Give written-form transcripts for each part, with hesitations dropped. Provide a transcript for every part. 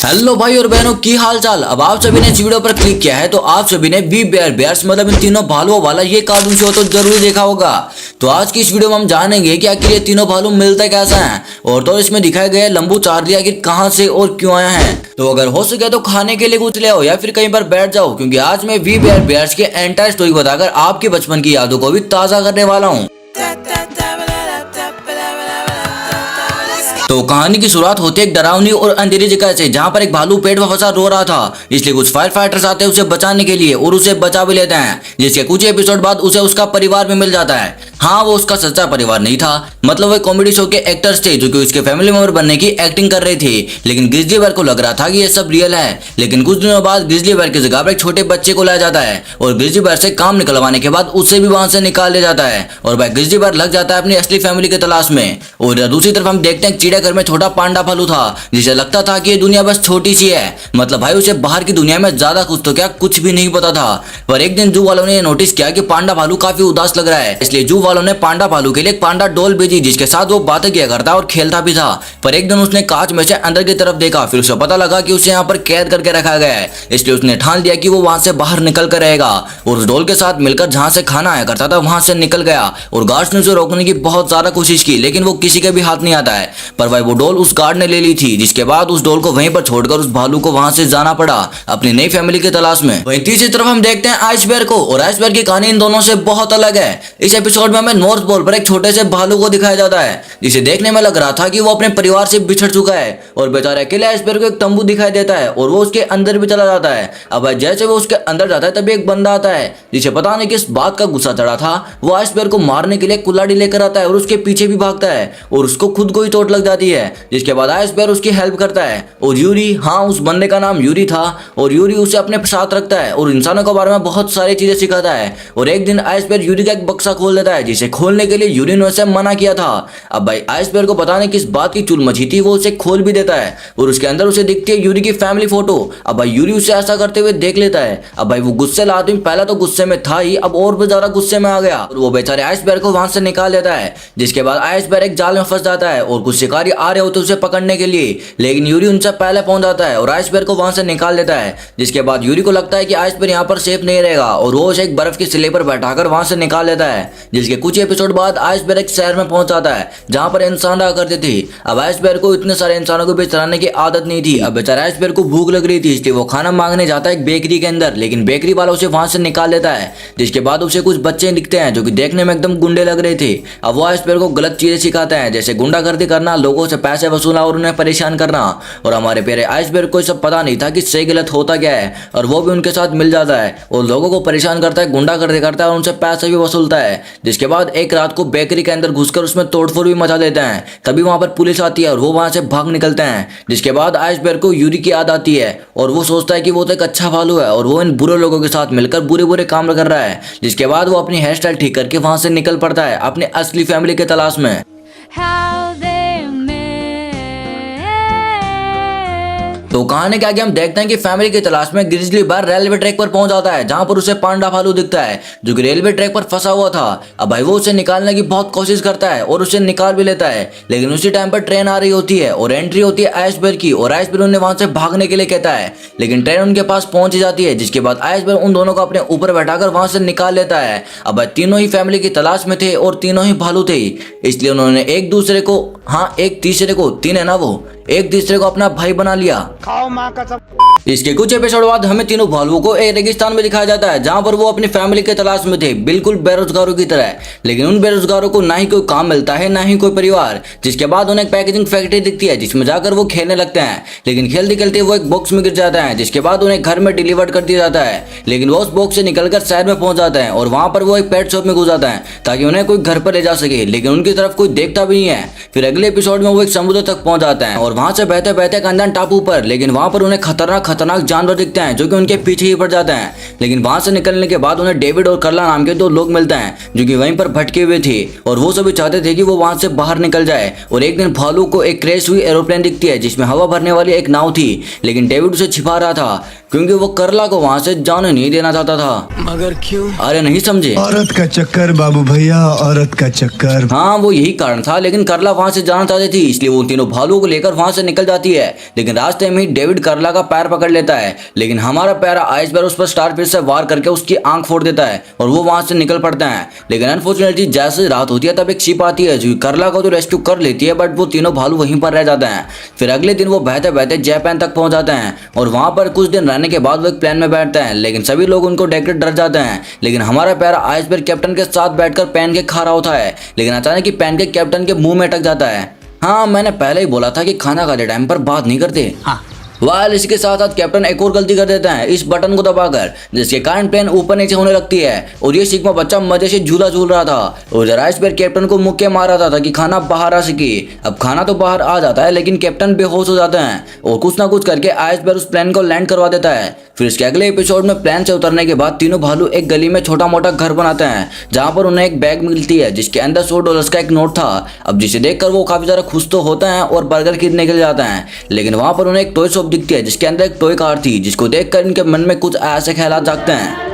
Hello भाई और बहनों, की हाल चाल। अब आप सभी ने इस वीडियो पर क्लिक किया है तो आप सभी ने वी बेयर बेयर्स मतलब इन तीनों भालुओं वाला ये कार्टून शो तो जरूर देखा होगा। तो आज की इस वीडियो में हम जानेंगे कि आखिर ये तीनों भालू मिलते कैसे हैं और तो इसमें दिखाया गया है लंबू चार्ली आखिर कहां से और क्यों आया है। तो अगर हो सके तो खाने के लिए कुछ ले आओ या फिर कहीं पर बैठ जाओ, क्योंकि आज मैं वी बेयर बेयर्स के एंटायर स्टोरी बताकर आपके बचपन की यादों को भी ताजा करने वाला हूँ। तो कहानी की शुरुआत होती है एक डरावनी और अंधेरी जगह से, जहां पर एक भालू पेट में फंसा रो रहा था। इसलिए कुछ फायर फाइटर्स आते हैं उसे बचाने के लिए और उसे बचा भी लेते हैं, जिसके कुछ एपिसोड बाद उसे उसका परिवार भी मिल जाता है। हाँ, वो उसका सच्चा परिवार नहीं था, मतलब वो कॉमेडी शो के एक्टर्स थे जो कि उसके फैमिली मेंबर बनने की एक्टिंग कर रहे थे। लेकिन ग्रिजली बेयर को लग रहा था कि ये सब रियल है। लेकिन कुछ दिनों बाद ग्रिजली बेयर की जगह पर एक छोटे बच्चे को लाया जाता है और ग्रिजली बेयर से काम निकलवाने के बाद उसे भी वहां से निकाल दिया जाता है और वह ग्रिजली बेयर लग जाता है अपनी असली फैमिली की तलाश में। और दूसरी तरफ हम देखते हैं चिड़ियाघर में छोटा पांडा भालू था, जिसे लगता था कि ये दुनिया बस छोटी सी है, मतलब भाई उसे बाहर की दुनिया में ज्यादा कुछ तो क्या कुछ भी नहीं पता था। पर एक दिन जू वालों ने नोटिस किया कि पांडा भालू काफी उदास लग रहा है, इसलिए जू वालों ने पांडा भालू के लिए एक पांडा डॉल भेजी, जिसके साथ वो बातें किया करता और खेलता भी था। पर एक दिन उसने कांच में से अंदर की तरफ देखा, फिर उसे पता लगा कि उसे यहाँ पर कैद करके रखा गया है। इसलिए उसने ठान लिया कि वो वहां से बाहर निकल कर रहेगा और उस डॉल के साथ मिलकर जहां से खाना आया करता था वहां से निकल गया। और गार्ड्स ने उसे रोकने की बहुत ज्यादा कोशिश की, लेकिन वो किसी के भी हाथ नहीं आता है। पर भाई वो डॉल उस गार्ड ने ले ली थी, जिसके बाद उस डॉल को वहीं पर छोड़कर उस भालू को वहां से जाना पड़ा अपनी नई फैमिली की तलाश में। वहीं तीसरी तरफ हम देखते हैं आइस बेयर को, और आइस बेयर की कहानी इन दोनों से बहुत अलग है। इस एपिसोड में हमें नॉर्थ पोल पर एक छोटे से भालू को दिखाया जाता है, जिसे देखने में लग रहा था कि वो अपने परिवार से बिछड़ चुका है और बेचारे अकेले आइस बेयर को एक तंबू दिखाई देता है और वो उसके अंदर भी चला जाता है। अब जैसे वो उसके अंदर जाता है तभी एक बंदा आता है, जिसे पता नहीं किस बात का गुस्सा चढ़ा था। वो आइस बेयर को मारने के लिए कुल्हाड़ी लेकर आता है और उसके पीछे भी भागता है और उसको खुद को ही चोट लग जाती है, जिसके बाद आइस बेयर उसकी हेल्प करता है। और यूरी, हाँ उस बंदे का नाम यूरी था, और यूरी उसे अपने साथ रखता है और इंसानों के बारे में बहुत सारी चीजें सिखाता है। और एक दिन आइस बेयर यूरी का एक बक्सा खोल देता है, जिसे खोलने के लिए यूरी ने उसे मना किया था। अब भाई आइस बेयर को पता नहीं किस बात की चुल मची थी, वो उसे खोल भी देता है और उसके अंदर उसे दिखती है यूरी की फैमिली फोटो। अब भाई यूरी उसे ऐसा करते हुए देख लेता है। अब भाई वो गुस्से आदमी पहले तो गुस्से में था ही, अब और भी ज्यादा गुस्से में आ गया और वो बेचारे आइस बेयर को वहां से निकाल देता है। जिसके बाद आइस बेयर एक जाल में फंस जाता है और कुछ शिकारी आ रहे होते उसे पकड़ने के लिए, लेकिन यूरी उनसे पहले पहुंच जाता है और आइस बेयर को वहां से निकाल देता है। जिसके बाद यूरी को लगता है कि आइस बेयर यहाँ पर सेफ नहीं रहेगा और वो उसे एक बर्फ की सिले पर बैठाकर वहां से निकाल देता है। जिसके कुछ एपिसोड बाद आइस बेयर एक शहर में पहुंच जाता है जहां पर इंसान रहा करते थे। अब आइस बेयर को इतने सारे इंसानों को भी चलाने की आदत नहीं थी। अब बेचारा आइस बेयर को भूख लग रही थी, इसलिए वो खाना मांगने जाता है एक बेकरी के अंदर, लेकिन बेकरी वाला उसे वहां से निकाल देता है। जिसके बाद उसे कुछ बच्चे दिखते हैं जो कि देखने में एकदम गुंडे लग रहे थे। अब वो आइस बेयर को गलत चीजें सिखाते हैं, जैसे गुंडागर्दी करना, लोगों से पैसे वसूलना और उन्हें परेशान करना। और हमारे प्यारे आइस बेयर को सब पता नहीं था कि सही गलत होता क्या है, और वो भी उनके साथ मिल जाता है और लोगों को परेशान करता है, गुंडागर्दी करता है और उनसे पैसे भी वसूलता है। जिसके बाद एक रात को बेकरी के अंदर घुसकर उसमें तोड़फोड़ भी मचा देते हैं। तभी वहां पर पुलिस आती है और वो वहां से भाग निकलते हैं। जिसके बाद आइस बेयर को यूरी की याद आती है और वो सोचता है कि वो तो एक अच्छा भालू है और वो इन बुरे लोगों के साथ मिलकर बुरे बुरे काम कर रहा है। जिसके बाद वो अपनी हेयर स्टाइल ठीक करके वहां से निकल पड़ता है अपने असली फैमिली की तलाश में। तो कहानी के आगे हम देखते हैं कि फैमिली की तलाश में ग्रिजली बेयर रेलवे ट्रैक पर पहुंच जाता है, जहां पर उसे पांडा भालू दिखता है जो कि रेलवे ट्रैक पर फंसा हुआ था। अब भाई वो उसे निकालने की बहुत कोशिश करता है और उसे निकाल भी लेता है, लेकिन उसी टाइम पर ट्रेन आ रही होती है और एंट्री होती है आइस बेयर की और आइस बेयर उन्हें वहां से भागने के लिए कहता है, लेकिन ट्रेन उनके पास पहुंच जाती है। जिसके बाद आइस बेयर उन दोनों को अपने ऊपर बैठाकर वहां से निकाल लेता है। अब भाई तीनों ही फैमिली की तलाश में थे और तीनों ही भालू थे, इसलिए उन्होंने एक दूसरे को, हाँ एक तीसरे को, तीन है ना वो, एक दूसरे को अपना भाई बना लिया। खाओ माँ कसम। इसके कुछ एपिसोड बाद हमें तीनों भालुओं को एक रेगिस्तान में दिखाया जाता है, जहां पर वो अपनी फैमिली की तलाश में थे, बिल्कुल बेरोजगारों की तरह। लेकिन उन बेरोजगारों को ना ही कोई काम मिलता है ना ही कोई परिवार। जिसके बाद उन्हें एक पैकेजिंग फैक्ट्री दिखती है जिसमें जाकर वो खेलने लगते हैं, लेकिन खेलते खेलते वो एक बॉक्स में गिर जाता है। जिसके बाद उन्हें घर में डिलीवर कर दिया जाता है, लेकिन वो उस बॉक्स से निकलकर शहर में पहुंच जाते हैं और वहां पर वो एक पेट शॉप में घुस जाता है ताकि उन्हें कोई घर पर ले जा सके, लेकिन उनकी तरफ कोई देखता भी नहीं है। फिर अगले एपिसोड में वो एक समुद्र तक पहुंच जाते हैं और वहां से बहते बहते एक अनजान टापू पर, लेकिन वहां पर उन्हें खतरनाक जानवर दिखते हैं जो कि उनके पीछे ही पड़ जाते हैं। लेकिन वहां से निकलने के बाद उन्हें डेविड और करला नाम के दो लोग मिलते हैं जो कि वहीं पर भटके हुए थे और वो सभी चाहते थे कि वो वहां से बाहर निकल जाए। और एक दिन भालू को एक क्रैश हुई एरोप्लेन दिखती है जिसमें हवा भरने वाली एक नाव थी, लेकिन डेविड उसे छिपा रहा था क्योंकि वो करला को वहाँ से जाने नहीं देना चाहता था। मगर क्यों? अरे नहीं समझे? औरत का चक्कर बाबू भैया, औरत का चक्कर। हाँ वो यही कारण था, लेकिन करला वहां से जाना चाहती थी, इसलिए वो उन तीनों भालुओं को लेकर वहां से निकल जाती है। लेकिन रास्ते में ही डेविड करला का पैर पकड़ लेता है, लेकिन हमारा प्यारा आइसबर्ग उस पर स्टारफिश से वार करके उसकी आंख फोड़ देता है और वो वहां से निकल पड़ता है। लेकिन अनफॉर्चुनेटली जैसे रात होती है तब एक शिप आती है जो करला को तो रेस्क्यू कर लेती है, बट वो तीनों भालू वहीं पर रह जाते हैं। फिर अगले दिन वो बहते बहते जापान तक पहुंच जाते हैं और वहां पर कुछ दिन रहने के बाद वो एक प्लेन में बैठते हैं, लेकिन सभी लोग उनको देखकर डर जाते हैं। लेकिन हमारा प्यारा आइसबर्ग कैप्टन के साथ बैठकर पैनकेक खा रहा होता है, लेकिन अचानक ही पैनकेक कैप्टन के मुंह में अटक जाता है। हाँ मैंने पहले ही बोला था कि खाना खाते टाइम पर बात नहीं करते। वाल इसके साथ साथ कैप्टन एक और गलती कर देता है इस बटन को दबाकर, जिसके कारण प्लेन ऊपर नीचे होने लगती है और ये सिग्मा बच्चा मजे से झूला झूल रहा था और आइसबर्ग कैप्टन को मुक्के मार रहा था कि खाना बाहर आ सके। अब खाना तो बाहर आ जाता है लेकिन कैप्टन बेहोश हो जाता है और कुछ ना कुछ करके आइसबर्ग उस प्लेन को लैंड करवा देता है। फिर इसके अगले एपिसोड में प्लेन से उतरने के बाद तीनों भालू एक गली में छोटा मोटा घर बनाते हैं, जहाँ पर उन्हें एक बैग मिलती है जिसके अंदर $100 का एक नोट था। अब जिसे देखकर वो काफी ज्यादा खुश तो होते हैं और बर्गर खरीदने के लिए जाते हैं, लेकिन वहां पर उन्हें एक टॉय शॉप दिखती है जिसके अंदर एक टॉय कार थी, जिसको देखकर इनके मन में कुछ ऐसे ख्यालात जागते हैं।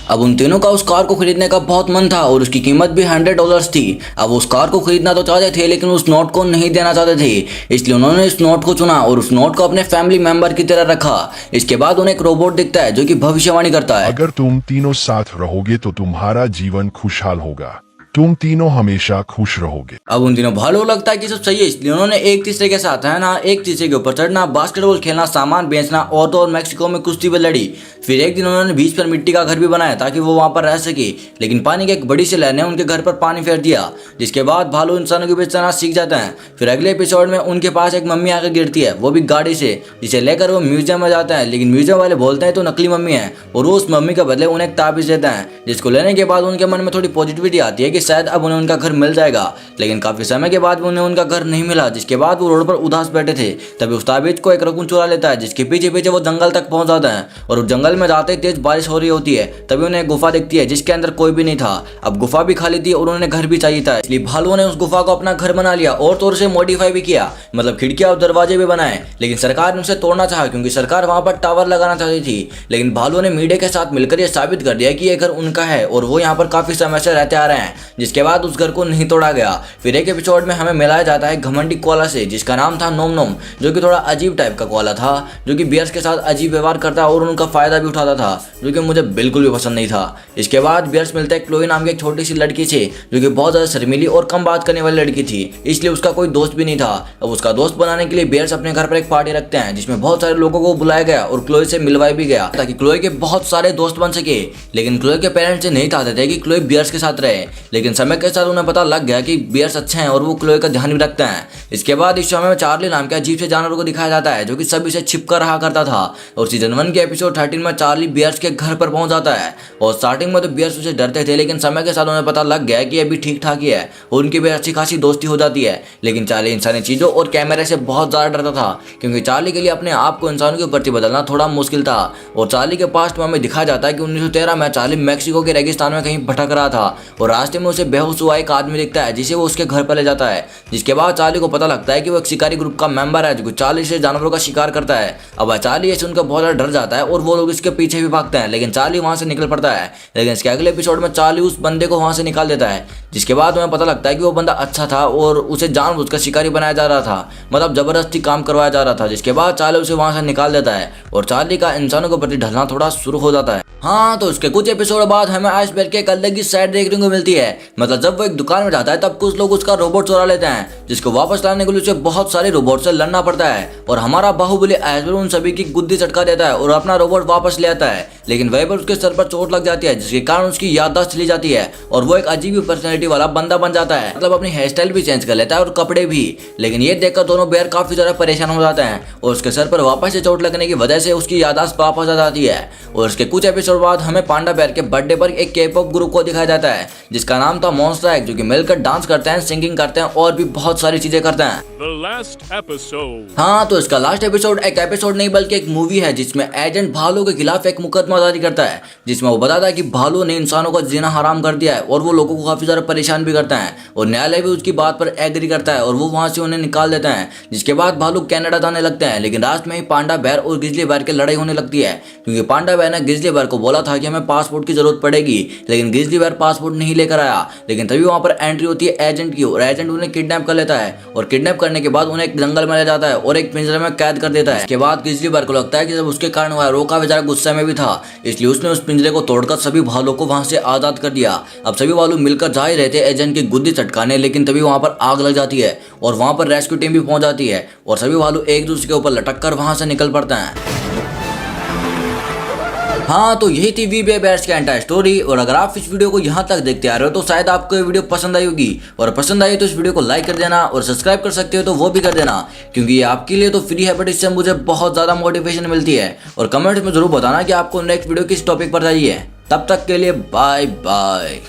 अब उन तीनों का उस कार को खरीदने का बहुत मन था और उसकी कीमत भी $100 थी। अब उस कार को खरीदना तो चाहते थे लेकिन उस नोट को नहीं देना चाहते थे, इसलिए उन्होंने इस नोट को चुना और उस नोट को अपने फैमिली मेंबर की तरह रखा। इसके बाद उन्हें एक रोबोट दिखता है जो कि भविष्यवाणी करता है, अगर तुम तीनों साथ रहोगे तो तुम्हारा जीवन खुशहाल होगा, तुम तीनों हमेशा खुश रहोगे। अब उन तीनों भालू लगता है कि सब सही है, इसलिए उन्होंने एक तीसरे के साथ रहना, एक तीसरे के ऊपर चढ़ना, बास्केटबॉल खेलना, सामान बेचना और तो और मैक्सिको में कुश्ती भी लड़ी। फिर एक दिन उन्होंने बीच पर मिट्टी का घर भी बनाया ताकि वो वहां पर रह सके, लेकिन पानी की एक बड़ी सी लहर ने उनके घर पर पानी फेर दिया, जिसके बाद भालू इंसानों के बीच रहना सीख जाते हैं। फिर अगले एपिसोड में उनके पास एक मम्मी आकर गिरती है, वो भी गाड़ी से, जिसे लेकर वो म्यूजियम में जाते हैं, लेकिन म्यूजियम वाले बोलते हैं तो नकली मम्मी है और वो उस मम्मी के बदले उन्हें एक ताबीज देते हैं, जिसको लेने के बाद उनके मन में थोड़ी पॉजिटिविटी आती है कि शायद अब उन्हें उनका घर मिल जाएगा। लेकिन काफी समय के बाद उन्हें उनका घर नहीं मिला, जिसके बाद वो रोड पर उदास बैठे थे। तभी उस ताबीज को एक रकून चुरा लेता है, जिसके पीछे पीछे वो जंगल तक पहुंच जाते हैं और उस जंगल में जाते ही तेज बारिश हो रही होती है। तभी उन्हें एक गुफा दिखती है जिसके अंदर कोई भी नहीं था। अब गुफा भी खाली थी और उन्हें घर भी चाहिए था, इसलिए भालुओं ने उस गुफा को अपना घर बना लिया और तो उसे मॉडिफाई भी किया, मतलब खिड़कियां और दरवाजे भी बनाए। लेकिन सरकार ने उसे तोड़ना चाहा क्योंकि सरकार वहां पर टावर लगाना चाहती थी। लेकिन भालुओं ने मीडिया के साथ मिलकर यह साबित कर दिया कि यह घर उनका है और वो यहाँ पर काफी समय से रहते आ रहे हैं, जिसके बाद उस घर को नहीं तोड़ा गया। फिर एक एपिसोड में हमें मिलाया जाता है घमंडी कोआला से, जिसका नाम था नोम नोम, जो कि थोड़ा अजीब टाइप का कोआला था, जो कि बियर्स के साथ अजीब व्यवहार करता और उनका फायदा भी उठाता था, जो कि मुझे बिल्कुल भी पसंद नहीं था। इसके बाद बियर्स मिलता है क्लोई नाम की एक छोटी सी लड़की से, जो कि बहुत ज्यादा शर्मीली और कम बात करने वाली लड़की थी, इसलिए उसका कोई दोस्त भी नहीं था। अब उसका दोस्त बनाने के लिए बियर्स अपने घर पर एक पार्टी रखते हैं जिसमें बहुत सारे लोगों को बुलाया गया और क्लोई से मिलवाया भी गया ताकि क्लोई के बहुत सारे दोस्त बन सके। लेकिन क्लोई के पेरेंट्स नहीं चाहते थे कि क्लोई बियर्स के साथ रहे, लेकिन समय के साथ उन्हें पता लग गया कि बियर्स अच्छे हैं और वो क्लोई का ध्यान भी रखते हैं। इसके बाद इस शो में चार्ली नाम के अजीब से जानवर को दिखाया जाता है जो कि सभी से छिपकर रहा करता था और सीजन 1 के एपिसोड 13 में चार्ली बियर्स के घर पर पहुंच जाता है और स्टार्टिंग में तो बियर्स उसे डरते थे, लेकिन समय के साथ उन्हें पता लग गया कि अभी ठीक ठाक ही है और उनकी भी अच्छी खासी दोस्ती हो जाती है। लेकिन चार्ली इंसानी चीजों और कैमरे से बहुत ज्यादा डरता था क्योंकि चार्ली के लिए अपने आप को इंसानों के प्रति बदलना थोड़ा मुश्किल था। और चार्ली के पास्ट में हमें दिखाया जाता है कि 1913 में चार्ली मैक्सिको के रेगिस्तान में कहीं भटक रहा था और रास्ते में उसे बेहोश हुआ एक आदमी दिखता है जिसे वो उसके घर पर ले जाता है, जिसके बाद चार्ली को पता लगता है कि वो एक शिकारी ग्रुप का मेंबर है जो चार्ली से जानवरों का शिकार करता है। अब चार्ली ऐसे उनका बहुत ज्यादा डर जाता है और वो लोग इसके पीछे भी भागते हैं, लेकिन चार्ली वहां से निकल पड़ता है। लेकिन इसके अगले एपिसोड में चार्ली उस बंदे को वहां से निकाल देता है, जिसके बाद हमें पता लगता है कि वो बंदा अच्छा था और उसे जानबूझकर शिकारी बनाया जा रहा था, मतलब जबरदस्ती काम करवाया जा रहा था। जिसके बाद चार्ली उसे वहां से निकाल देता है और चार्ली का इंसानों के प्रति ढलना थोड़ा शुरू हो जाता है। हाँ, तो उसके कुछ एपिसोड बाद हमें आइसबर्ग के एक अलग ही साइड देखने को मिलती है, मतलब जब वो एक दुकान में जाता है तब कुछ लोग उसका रोबोट चुरा लेते हैं, जिसको वापस लाने के लिए उसे बहुत सारे रोबोट से लड़ना पड़ता है और हमारा बाहुबली आइसबर्ग उन सभी की गुद्दी चटका देता है और अपना रोबोट वापस ले आता है। लेकिन वहीं पर उसके सर पर चोट लग जाती है, जिसके कारण उसकी याददाश्त चली जाती है और वो एक अजीब पर्सनैलिटी वाला बंदा बन जाता है, मतलब अपनी हेयर स्टाइल भी चेंज कर लेता है और कपड़े भी। लेकिन ये देखकर दोनों बेयर काफी ज्यादा परेशान हो जाते हैं और उसके सर पर वापस से चोट लगने की वजह से उसकी याददाश्त वापस आ जाती है। और उसके कुछ एपिसोड बाद हमें पांडा बेयर के बर्थडे पर एक के-पॉप ग्रुप को दिखाया जाता है जिसका नाम नाम था मॉन्स्टर एक्स, जो कि मिलकर डांस करते हैं, सिंगिंग करते हैं और भी बहुत सारी चीजें करते हैं। The last episode. हाँ, तो इसका लास्ट एपिसोड एक एपिसोड नहीं बल्कि एक मूवी है जिसमें एजेंट भालू के खिलाफ एक मुकदमा जारी करता है, जिसमें वो बताता है कि भालू ने इंसानों का जीना हराम कर दिया है और वो लोगों को काफी ज्यादा परेशान भी करता है और न्यायालय भी उसकी बात पर एग्री करता है और वो वहां से उन्हें निकाल देता है। जिसके बाद भालू कनाडा जाने लगते हैं, लेकिन रास्ते में ही पांडा बेर और ग्रिजली बेर की लड़ाई होने लगती है, क्योंकि पांडा बेर ने ग्रिजली बेर को बोला था कि हमें पासपोर्ट की जरूरत पड़ेगी, लेकिन ग्रिजली बेर पासपोर्ट नहीं लेकर आया। लेकिन तभी वहां पर एंट्री होती है एजेंट की और एजेंट उन्हें किडनैप कर लेता है और किडनैप करने के बाद उन्हें जंगल में ले जाता है और एक पिंजरे में कैद कर देता है। इसके बाद ग्रिजली बेर को लगता है कि जब उसके कारण हुआ रोका बेचारा गुस्से में भी था, इसलिए उसने उस पिंजरे को तोड़कर सभी भालू को वहां से आजाद कर दिया। अब सभी भालू मिलकर जा ही रहे थे एजेंट की गुद्दी चटकाने, लेकिन तभी वहां पर आग लग जाती है और वहां पर रेस्क्यू टीम भी पहुंच जाती है और सभी भालू एक दूसरे के ऊपर लटक कर वहां से निकल पड़ते हैं। हाँ, तो यही थी वी बेयर्स की एंटायर स्टोरी और अगर आप इस वीडियो को यहाँ तक देखते आ रहे हो तो शायद आपको ये वीडियो पसंद आई होगी और पसंद आई तो इस वीडियो को लाइक कर देना और सब्सक्राइब कर सकते हो तो वो भी कर देना, क्योंकि ये आपके लिए तो फ्री है बट इससे मुझे बहुत ज़्यादा मोटिवेशन मिलती है। और कमेंट में जरूर बताना कि आपको नेक्स्ट वीडियो किस टॉपिक पर चाहिए। तब तक के लिए बाय बाय।